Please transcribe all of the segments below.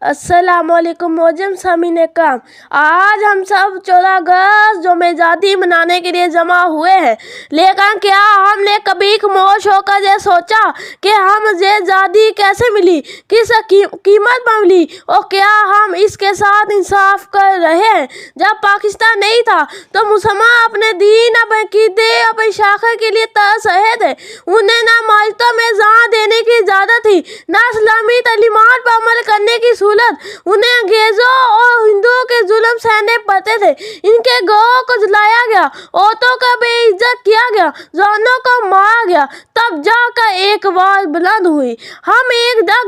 अस्सलाम वालेकुम मोजम सामीन काम। आज हम सब 14 अगस्त जोमेज़ादी मनाने के लिए जमा हुए हैं, लेकिन क्या हमने कभी खामोश होकर ये सोचा कि हम ये आज़ादी कैसे मिली, किस कीमत पर मिली, और क्या हम इसके साथ इंसाफ कर रहे हैं? जब पाकिस्तान नहीं था तो मुसलमान अपने दीन, अपने अक़ीदे, अपने शाखर के लिए तरस रहे थे। उन्हें ना माइतों में जान देने की इजाज़त थी, ना इस्लामी तालीमात पर अमल करने की सहूलत। उन्हें अंग्रेजों और हिंदुओं के जुल्म सहने पड़ते थे। इनके घरों को जलाया गया, औरतों का बेइज्जत किया गया, जवानों को मारा गया। तब जाकर एक आवाज़ बुलंद हुई, हम एक दंग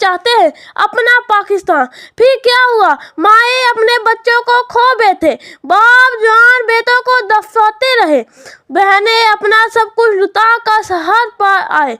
चाहते हैं, अपना पाकिस्तान। फिर क्या हुआ? माएँ अपने बच्चों को खो बैठे, बाप जवान बेटों को दफनाते रहे, बहनें अपना सब कुछ लुटा कर सरहद पर आए।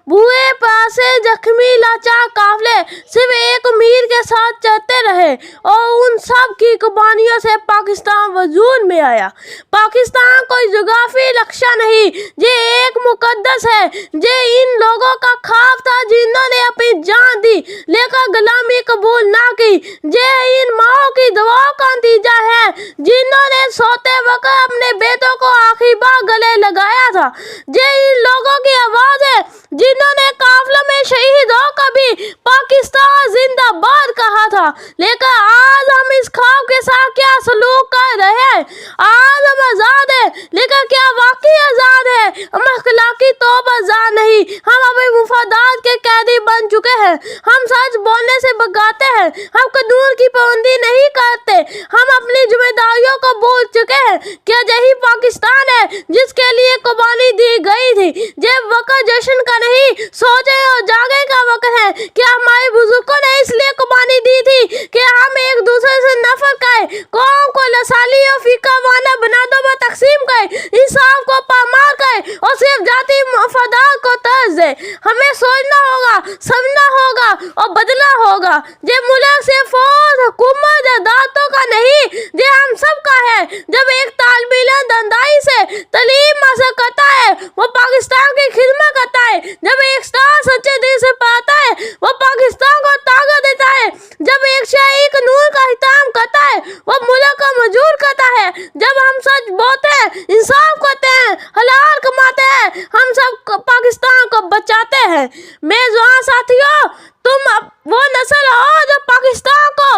भूए प्यासे जख्मी लाचार काफिले सिर्फ एक उम्मीद के साथ चलते रहे, और उन सब की कुर्बानियों से पाकिस्तान वजूद में आया। पाकिस्तान कोई जुग्राफी लक्ष्य नहीं, ये एक मुकद्दस है। ये इन लोगों का ख्वाब था जिन्होंने अपनी जान दी लेकर गुलामी कबूल ना की। ये इन माओं की दुआओं का नतीजा है जिन्होंने सोते वक्त अपने बेटों को आखिरी बार गले लगाया था। ये इन लोगों की आवाज़ है जिन्होंने काफिलों में शहीद होकर भी पाकिस्तान जिंदाबाद कहा था। लेकिन आज हम इस ख्वाब के साथ क्या सलूक कर रहे हैं? आज हम आज़ाद हैं, लेकिन क्या वाकई आज़ाद है? हम अखलाकी तौर पर आज़ाद नहीं, हम अपने मुफादात के कैदी बन चुके हैं। हम सच बोलने से बगाते हैं, हम कानून की पाबंदी नहीं करते, हम अपनी जिम्मेदारियों को भूल चुके हैं। क्या यही पाकिस्तान है जिसके लिए कुर्बानी दी गई थी? ये वक्त जश्न का नहीं, सोचे और जागे का वक्त है। क्या हमारे बुजुर्गों ने इसलिए कुर्बानी दी थी कि हम एक दूसरे से नफरत करें, कौम को लसाली और फीकावाना बनातों में तकसीम करें, इंसाफ को पामार करें और सिर्फ जाति मफादात को तर्ज दें? हमें सोचना होगा, समझना होगा और बदलना होगा। ये मुल्क सिर्फ फौज, हुकूमत, अदालतों का नहीं, ये हम सब का है। जब एक तालिब इल्म ईमानदारी से तालीम हासिल करता है, वो पाकिस्तान की खिदमत करता है। जब एक उस्ताद सच्चे दिल से पढ़ाता है, वो पाकिस्तान को ताकत देता है। जब एक शायर कानून का एहतराम करता है, वो मुल्क को मजबूर करता है। जब हम सच बोलते हैं, इंसाफ करते हैं, हलाल कमाते हैं, हम सब पाकिस्तान को बचाते हैं। मेरे जवान साथियों, तुम वो नस्ल हो जो पाकिस्तान को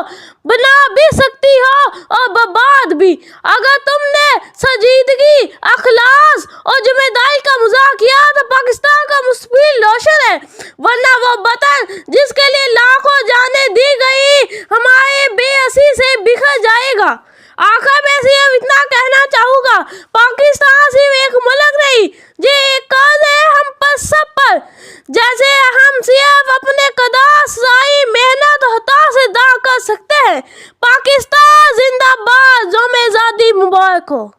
बना भी सकती हो और बर्बाद भी। अगर तुमने संजीदगी, अखलास और जिम्मेदारी का मजाक किया तो पाकिस्तान का मुस्तकबिल रोशन है, वरना वो वतन जिसके लिए लाखों जानें दी गई हमारे बेअसी से बिखर जाएगा। आखिर में सिर्फ इतना कहना चाहूँगा, पाकिस्तान सिर्फ एक मुल्क नहीं, ये एक कर्ज है हम पर सब पर। जैसे हम सिर्फ अपने कदर, सच्चाई, मेहनत और हताश से अदा कर सकते हैं। पाकिस्तान जिंदाबाद, जोमेज़ादी मुबारक हो।